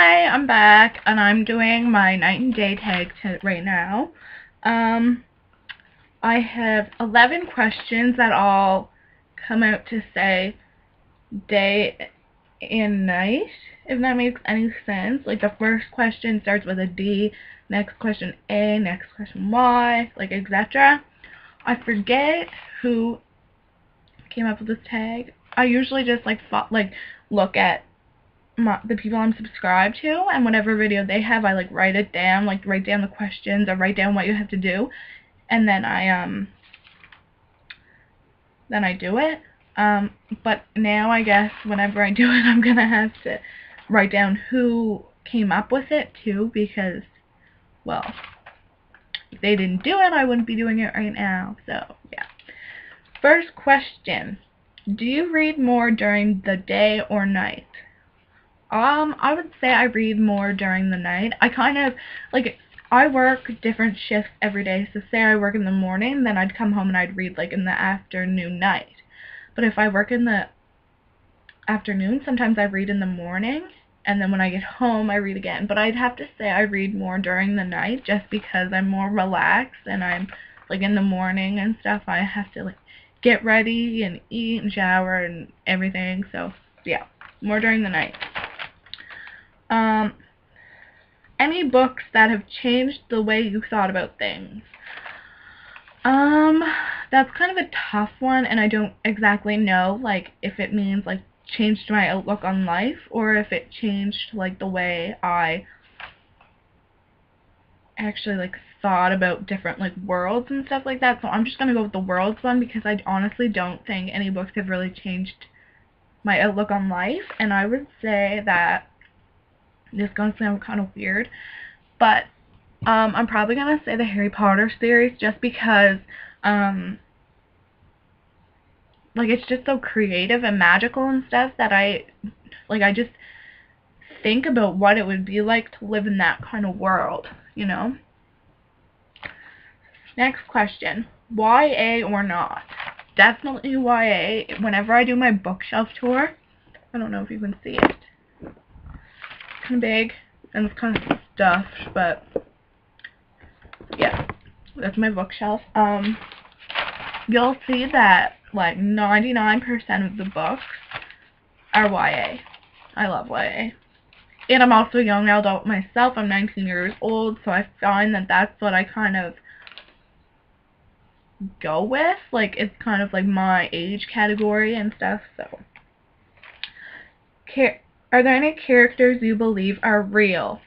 Hi, I'm back, and I'm doing my night and day tag right now. I have 11 questions that all come out to say day and night, if that makes any sense. Like, the first question starts with a D, next question A, next question Y, like, etc. I forget who came up with this tag. I usually just, look at the people I'm subscribed to, and whatever video they have, I write it down, write down the questions or write down what you have to do, and then I do it. But now I guess whenever I do it, I'm gonna have to write down who came up with it too, because, well, if they didn't do it, I wouldn't be doing it right now. So yeah. First question: do you read more during the day or night? I would say I read more during the night. I work different shifts every day, so say I work in the morning, then I'd come home and I'd read, in the afternoon, night. But if I work in the afternoon, sometimes I read in the morning, and then when I get home, I read again. But I'd have to say I read more during the night, just because I'm more relaxed, and I'm, in the morning and stuff, I have to, get ready and eat and shower and everything, so, yeah, more during the night. Any books that have changed the way you thought about things? That's kind of a tough one, and I don't exactly know, if it means, changed my outlook on life, or if it changed, the way I actually, thought about different, worlds and stuff like that. So I'm just gonna go with the worlds one, because I honestly don't think any books have really changed my outlook on life, and I would say that this is gonna sound kind of weird, but I'm probably gonna say the Harry Potter series, just because it's just so creative and magical and stuff that I just think about what it would be like to live in that kind of world, you know? Next question: YA or not? Definitely YA. Whenever I do my bookshelf tour, I don't know if you can see it. Kind of big, and it's kind of stuffed, but yeah, that's my bookshelf. You'll see that 99% of the books are YA. I love YA. And I'm also a young adult myself. I'm 19 years old, so I find that that's what I kind of go with. It's kind of my age category and stuff, so. Are there any characters you believe are real?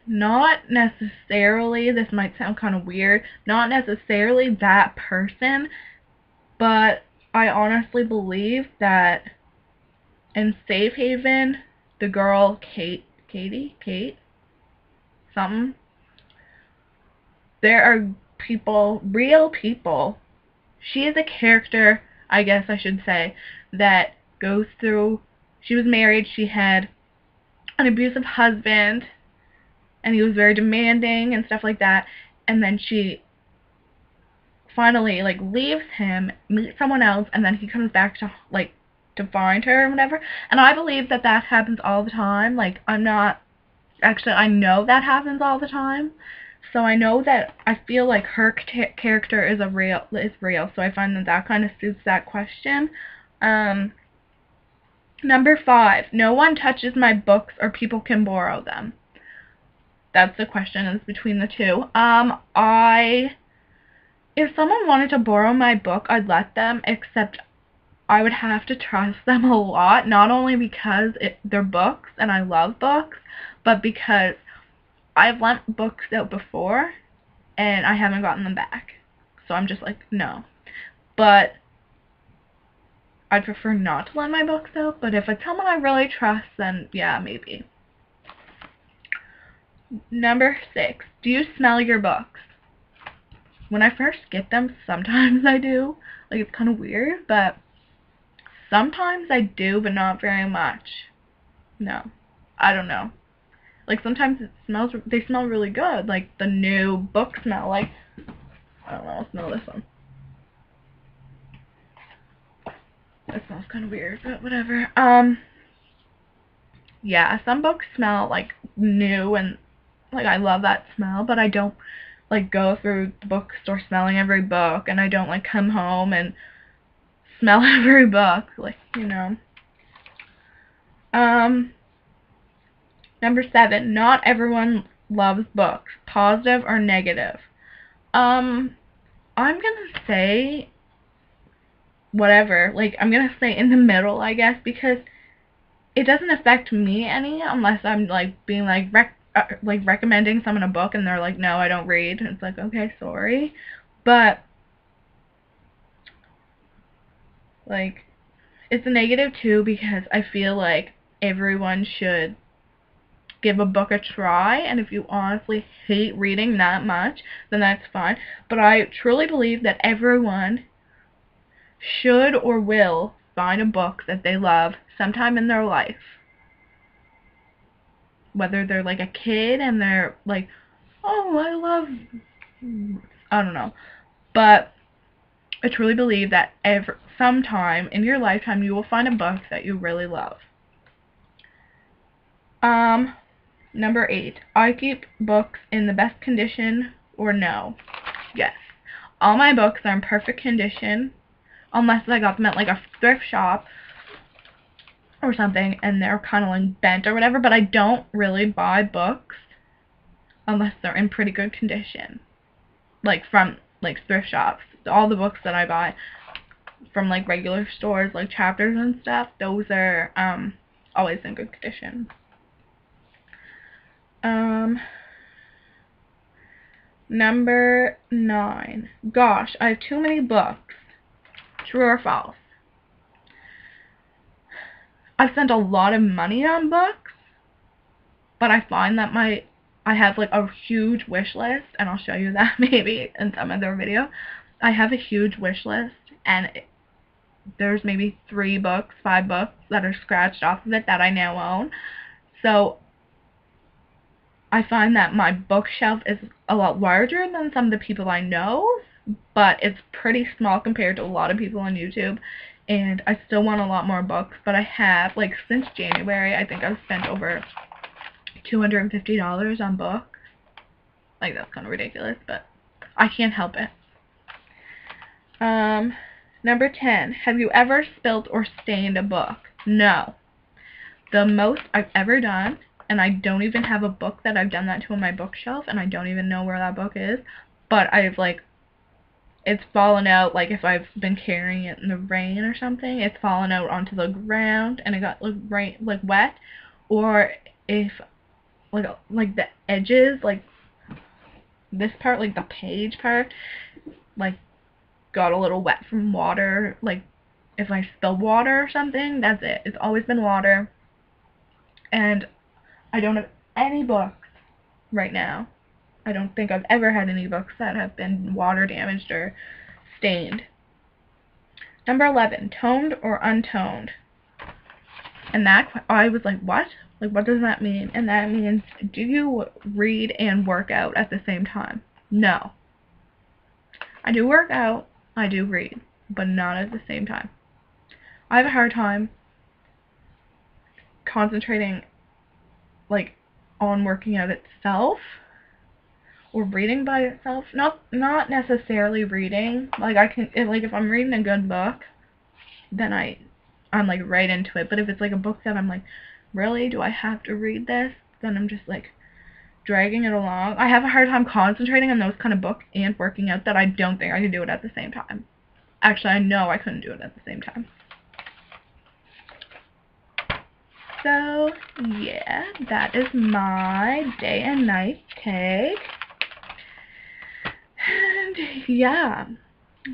Not necessarily. This might sound kind of weird. Not necessarily that person, but I honestly believe that in Safe Haven, the girl Kate, something, there are people, real people. She is a character, I guess I should say, that goes through, she was married, she had an abusive husband, and he was very demanding and stuff like that, and then she finally, leaves him, meets someone else, and then he comes back to, to find her or whatever, and I believe that that happens all the time. I know that happens all the time, so I know that, I feel like her character is real, so I find that that kind of suits that question. Number 5, no one touches my books or people can borrow them. That's the question, it's between the two. If someone wanted to borrow my book, I'd let them, except I would have to trust them a lot, not only because they're books, and I love books, but because I've lent books out before, and I haven't gotten them back. So I'm just no. But I'd prefer not to lend my books out, but if it's someone I really trust, then yeah, maybe. Number 6, do you smell your books? When I first get them, sometimes I do. It's kind of weird, but sometimes I do, but not very much. No. I don't know. Sometimes they smell really good. The new book smell. I don't know, I'll smell this one. That smells kind of weird, but whatever. Yeah, some books smell like new and like I love that smell, but I don't like go through the bookstore smelling every book, and I don't like come home and smell every book, like, you know. Number 7, not everyone loves books, positive or negative. I'm gonna say whatever, like, I'm gonna say in the middle, I guess, because it doesn't affect me any unless I'm, like, being, like, recommending someone a book and they're like, no, I don't read. It's like, okay, sorry. But, like, it's a negative, too, because I feel like everyone should give a book a try, and if you honestly hate reading that much, then that's fine. But I truly believe that everyone should or will find a book that they love sometime in their life. Whether they're like a kid and they're like, oh, I love, I don't know. But I truly believe that sometime in your lifetime you will find a book that you really love. Number 8. I keep books in the best condition or no. Yes. All my books are in perfect condition, unless I got them at like a thrift shop or something and they're kind of like bent or whatever, but I don't really buy books unless they're in pretty good condition. Like from like thrift shops. All the books that I buy from like regular stores, like Chapters and stuff, those are always in good condition. Number 9. Gosh, I have too many books. True or false? I've spent a lot of money on books, but I find that I have like a huge wish list, and I'll show you that maybe in some other video. I have a huge wish list, and there's maybe 3 books, 5 books that are scratched off of it that I now own. So I find that my bookshelf is a lot larger than some of the people I know, but it's pretty small compared to a lot of people on YouTube, and I still want a lot more books, but I have, like, since January, I think I've spent over $250 on books. Like, that's kind of ridiculous, but I can't help it. Number 10, have you ever spilt or stained a book? No. The most I've ever done, and I don't even have a book that I've done that to on my bookshelf, and I don't even know where that book is, but I've, like, it's fallen out, like, if I've been carrying it in the rain or something, it's fallen out onto the ground, and it got, like, wet, or if, like, the edges, like, this part, like, the page part, like, got a little wet from water, like, if I spill water or something, that's it. It's always been water, and I don't have any books right now. I don't think I've ever had any books that have been water damaged or stained. Number 11, toned or untoned? And that, I was like, what? Like, what does that mean? And that means, do you read and work out at the same time? No. I do work out, I do read, but not at the same time. I have a hard time concentrating, like, on working out itself or reading by itself. Not necessarily reading. Like, I can, if I'm reading a good book, then I'm like right into it. But if it's like a book that I'm like, really, do I have to read this? Then I'm just like dragging it along. I have a hard time concentrating on those kind of books and working out that I don't think I could do it at the same time. Actually, I know I couldn't do it at the same time. So, yeah, that is my day and night take. And, yeah,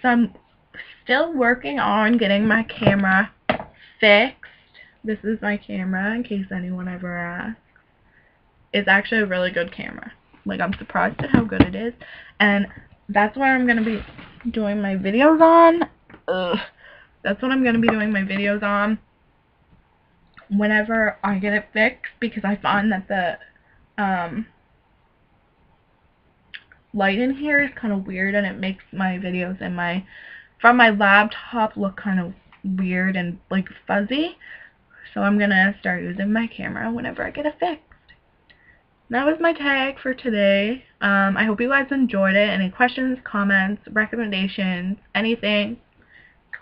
so I'm still working on getting my camera fixed. This is my camera, in case anyone ever asks. It's actually a really good camera. Like, I'm surprised at how good it is. And that's what I'm going to be doing my videos on. That's what I'm going to be doing my videos on whenever I get it fixed, because I find that the light in here is kind of weird, and it makes my videos from my laptop look kind of weird and like fuzzy. So I'm gonna start using my camera whenever I get it fixed. That was my tag for today. I hope you guys enjoyed it. Any questions, comments, recommendations, anything,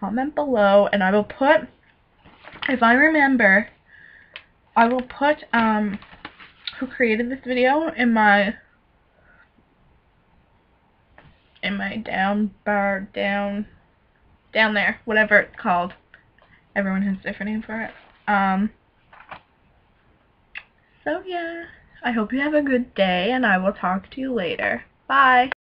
comment below, and I will put, if I remember, I will put who created this video in my down bar, down there, whatever it's called. Everyone has a different name for it. So yeah, I hope you have a good day, and I will talk to you later. Bye!